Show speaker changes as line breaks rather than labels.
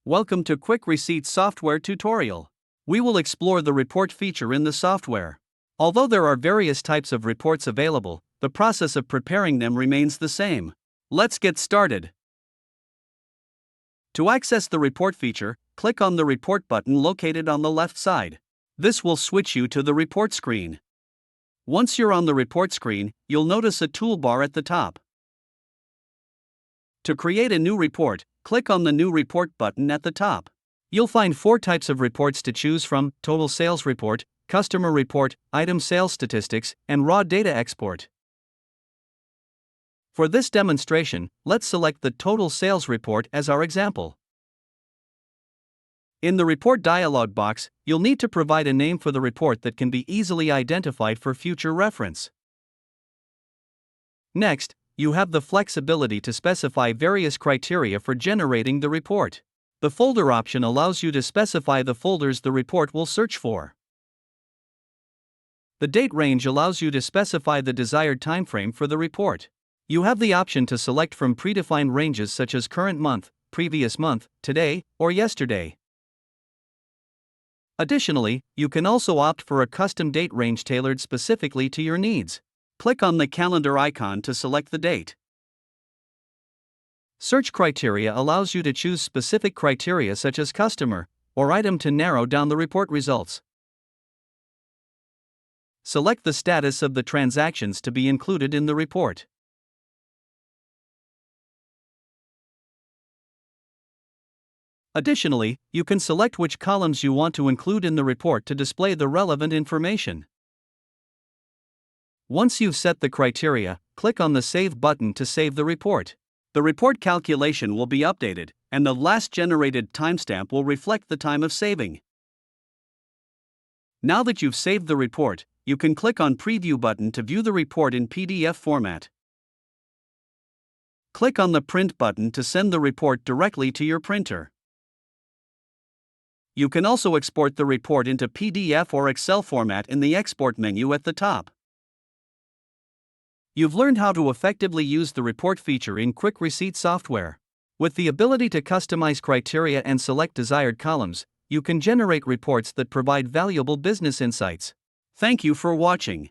Welcome to Quick Receipt Software tutorial. We will explore the report feature in the software. Although there are various types of reports available, the process of preparing them remains the same. Let's get started. To access the report feature, click on the report button located on the left side. This will switch you to the report screen. Once you're on the report screen, you'll notice a toolbar at the top. To create a new report, click on the New Report button at the top. You'll find 4 types of reports to choose from: Total Sales Report, Customer Report, Item Sales Statistics, and Raw Data Export. For this demonstration, let's select the Total Sales Report as our example. In the Report dialog box, you'll need to provide a name for the report that can be easily identified for future reference. Next, you have the flexibility to specify various criteria for generating the report. The folder option allows you to specify the folders the report will search for. The date range allows you to specify the desired timeframe for the report. You have the option to select from predefined ranges such as current month, previous month, today, or yesterday. Additionally, you can also opt for a custom date range tailored specifically to your needs. Click on the calendar icon to select the date. Search criteria allows you to choose specific criteria such as customer or item to narrow down the report results. Select the status of the transactions to be included in the report. Additionally, you can select which columns you want to include in the report to display the relevant information. Once you've set the criteria, click on the Save button to save the report. The report calculation will be updated, and the last generated timestamp will reflect the time of saving. Now that you've saved the report, you can click on Preview button to view the report in PDF format. Click on the Print button to send the report directly to your printer. You can also export the report into PDF or Excel format in the Export menu at the top. You've learned how to effectively use the report feature in Quick Receipt software. With the ability to customize criteria and select desired columns, you can generate reports that provide valuable business insights. Thank you for watching.